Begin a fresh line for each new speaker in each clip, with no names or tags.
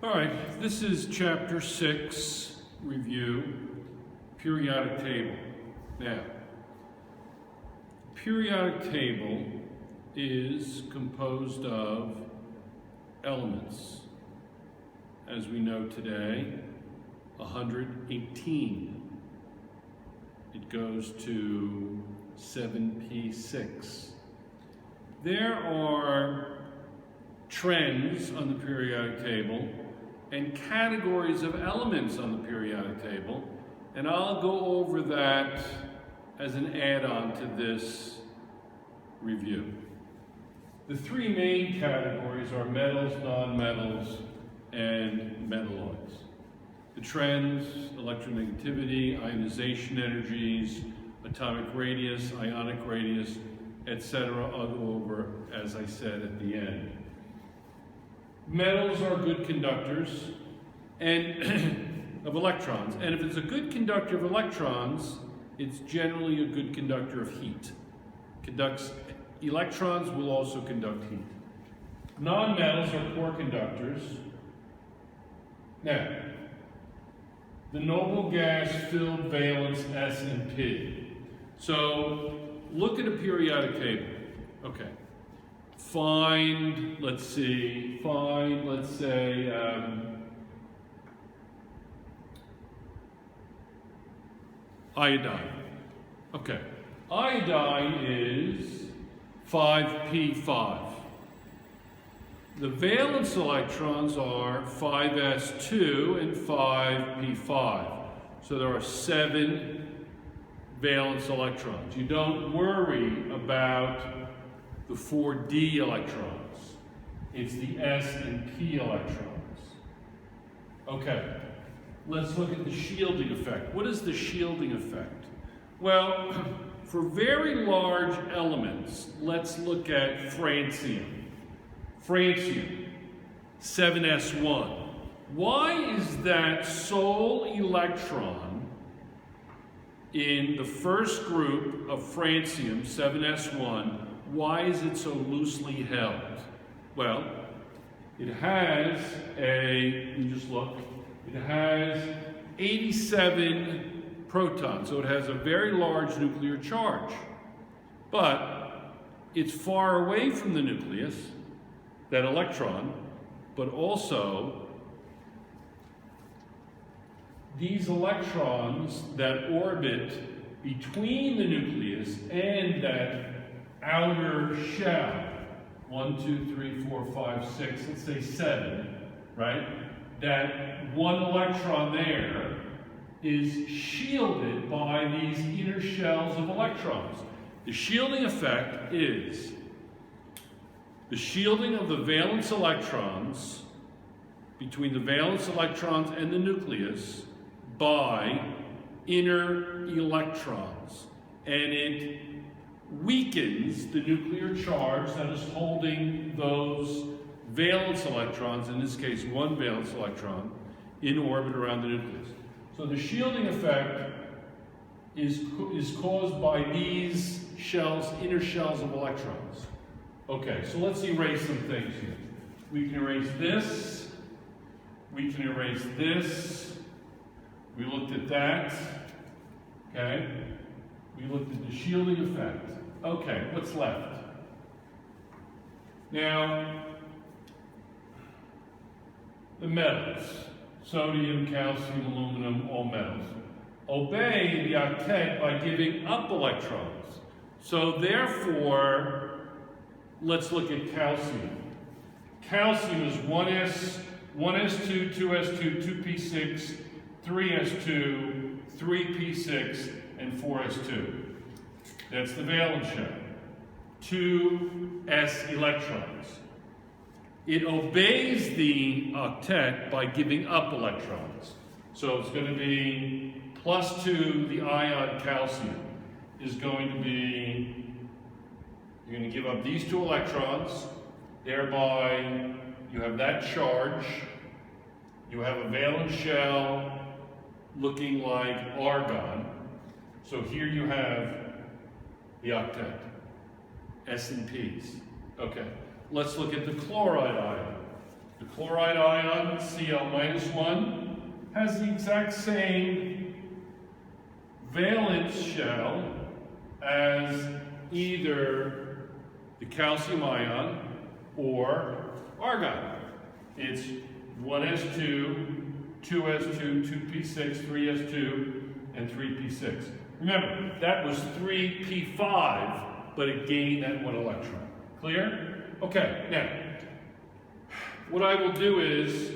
All right, this is chapter 6, review, periodic table. Now, periodic table is composed of elements. As we know today, 118. It goes to 7p6. There are trends on the periodic table and categories of elements on the periodic table, and I'll go over that as an add-on to this review. The three main categories are metals, nonmetals, and metalloids. The trends: electronegativity, ionization energies, atomic radius, ionic radius, etc. I'll go over, as I said, at the end. Metals are good conductors and of electrons, and if it's a good conductor of electrons, it's generally a good conductor of heat. Conducts electrons, will also conduct heat. Nonmetals are poor conductors. Now, the noble gas filled valence S and P. So look at a periodic table. Okay. Find, let's say, iodine. Okay. Iodine is 5p5. The valence electrons are 5s2 and 5p5. So there are 7 valence electrons. You don't worry about the 4d electrons. It's the s and p electrons. Okay, let's look at the shielding effect. What is the shielding effect? Well, for very large elements, let's look at francium. Francium, 7s1. Why is that sole electron in the first group of francium, 7s1, why is it so loosely held? Well, it has it has 87 protons, so it has a very large nuclear charge. But it's far away from the nucleus, that electron, but also these electrons that orbit between the nucleus and that outer shell, 1, 2, 3, 4, 5, 6, let's say 7, right? That one electron there is shielded by these inner shells of electrons. The shielding effect is the shielding of the valence electrons between the valence electrons and the nucleus by inner electrons, and it weakens the nuclear charge that is holding those valence electrons, in this case one valence electron, in orbit around the nucleus. So the shielding effect is caused by these shells, inner shells of electrons. Okay, so let's erase some things here. We can erase this. We can erase this. We looked at that. Okay? We looked at the shielding effect. Okay, what's left? Now, the metals. Sodium, calcium, aluminum, all metals. Obey the octet by giving up electrons. So therefore, let's look at calcium. Calcium is 1s, 1s2, 2s2, 2p6, 3s2, 3p6, and 4s2. That's the valence shell. 2 s electrons. It obeys the octet by giving up electrons. So it's going to be +2, the ion calcium is going to be, you're going to give up these 2 electrons, thereby you have that charge, you have a valence shell looking like argon. So here you have the octet, S and P's. Okay, let's look at the chloride ion. The chloride ion, Cl-1, has the exact same valence shell as either the calcium ion or argon. It's 1s2, 2s2, 2p6, 3s2, and 3p6. Remember, that was 3p5, but it gained that one electron. Clear? Okay, now, what I will do is,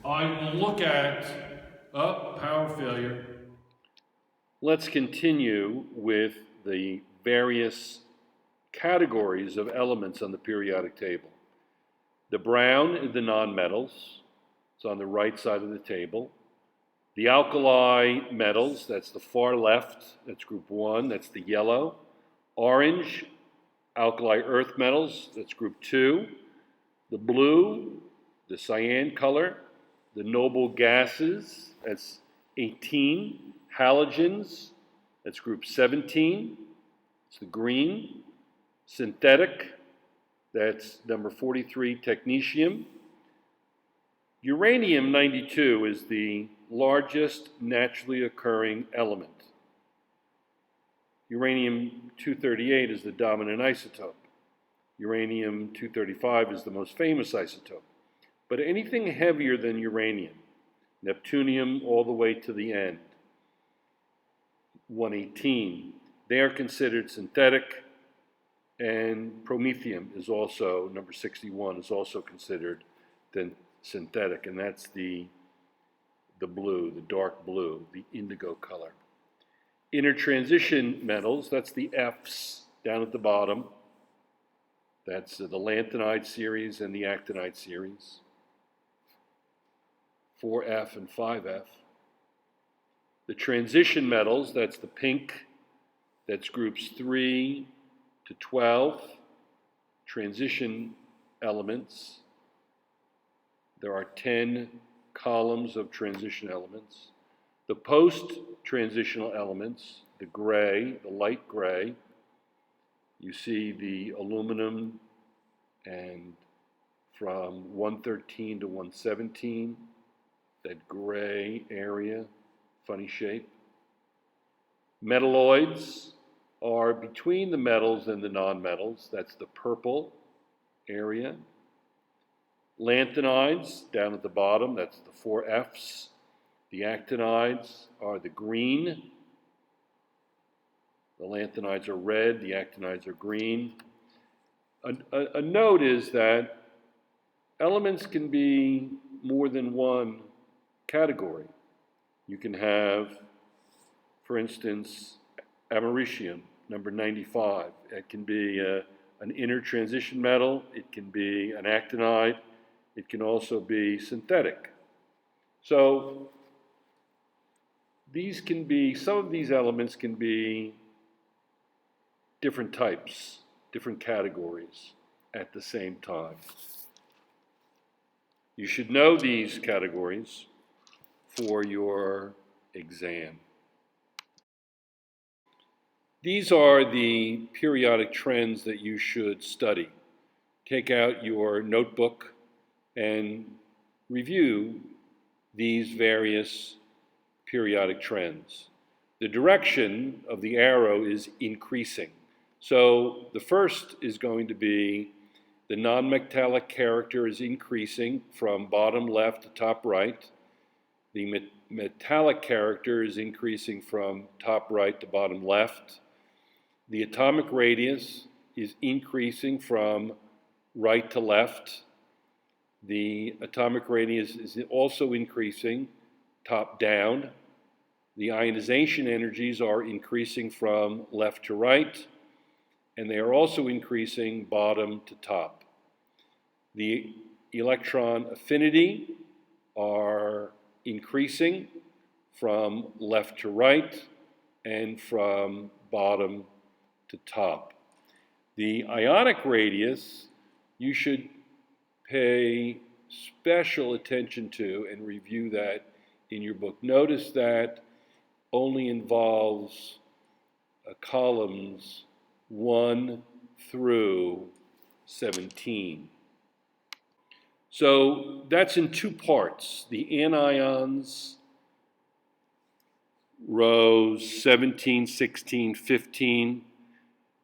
I will look at, power failure. Let's continue with the various categories of elements on the periodic table. The brown is the nonmetals. It's on the right side of the table. The alkali metals, that's the far left, that's group 1, that's the yellow. Orange, alkali earth metals, that's group 2. The blue, the cyan color. The noble gases, that's 18. Halogens, that's group 17. It's the green. Synthetic, that's number 43, technetium. Uranium-92 is the largest naturally occurring element. Uranium-238 is the dominant isotope. Uranium-235 is the most famous isotope. But anything heavier than uranium, neptunium all the way to the end, 118, they are considered synthetic, and promethium is also, number 61, is also considered synthetic, and that's the blue, the dark blue, the indigo color. Intertransition metals, that's the Fs down at the bottom. That's the lanthanide series and the actinide series. 4F and 5F. The transition metals, that's the pink, that's groups 3 to 12, transition elements. There are 10 columns of transition elements. The post-transitional elements, the gray, the light gray, you see the aluminum, and from 113 to 117, that gray area, funny shape. Metalloids are between the metals and the nonmetals. That's the purple area. Lanthanides, down at the bottom, that's the 4 Fs. The actinides are the green. The lanthanides are red, the actinides are green. A note is that elements can be more than one category. You can have, for instance, americium, number 95. It can be an intertransition metal. It can be an actinide. It can also be synthetic. So these can be, some of these elements can be different types, different categories at the same time. You should know these categories for your exam. These are the periodic trends that you should study. Take out your notebook and review these various periodic trends. The direction of the arrow is increasing. So the first is going to be the nonmetallic character is increasing from bottom left to top right. The metallic character is increasing from top right to bottom left. The atomic radius is increasing from right to left. The atomic radius is also increasing top down. The ionization energies are increasing from left to right, and they are also increasing bottom to top. The electron affinity are increasing from left to right and from bottom to top. The ionic radius, you should pay special attention to and review that in your book. Notice that only involves columns 1 through 17. So that's in two parts. The anions, rows 17, 16, 15,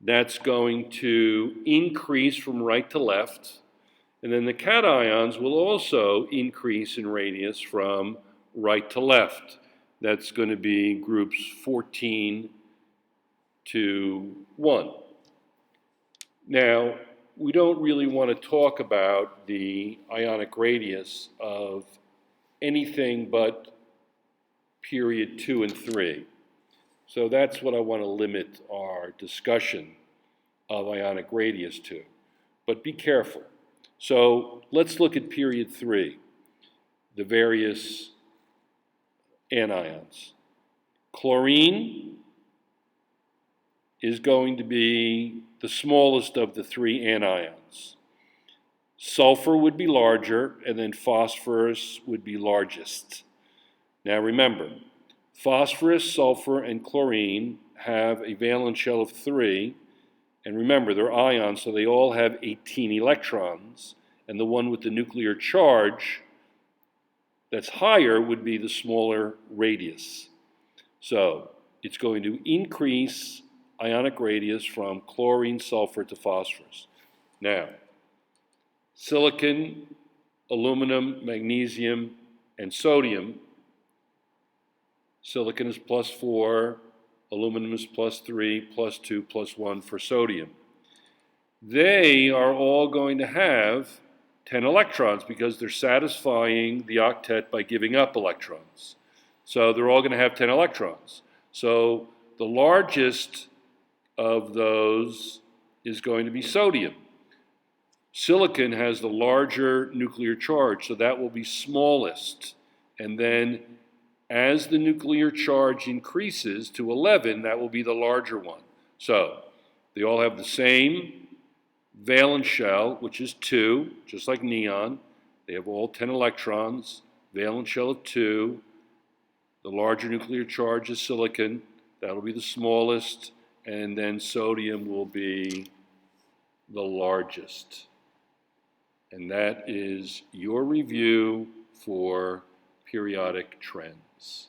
that's going to increase from right to left. And then the cations will also increase in radius from right to left. That's going to be groups 14 to 1. Now, we don't really want to talk about the ionic radius of anything but period 2 and 3. So that's what I want to limit our discussion of ionic radius to. But be careful. So let's look at period 3, the various anions. Chlorine is going to be the smallest of the three anions. Sulfur would be larger, and then phosphorus would be largest. Now remember, phosphorus, sulfur, and chlorine have a valence shell of 3, and remember, they're ions, so they all have 18 electrons, and the one with the nuclear charge that's higher would be the smaller radius. So it's going to increase ionic radius from chlorine, sulfur to phosphorus. Now, silicon, aluminum, magnesium, and sodium. Silicon is +4, aluminum is +3, +2, +1 for sodium. They are all going to have 10 electrons because they're satisfying the octet by giving up electrons. So they're all going to have 10 electrons. So the largest of those is going to be sodium. Silicon has the larger nuclear charge, so that will be smallest. And then as the nuclear charge increases to 11, that will be the larger one. So they all have the same valence shell, which is 2, just like neon. They have all 10 electrons, valence shell of 2. The larger nuclear charge is silicon. That'll be the smallest. And then sodium will be the largest. And that is your review for periodic trends.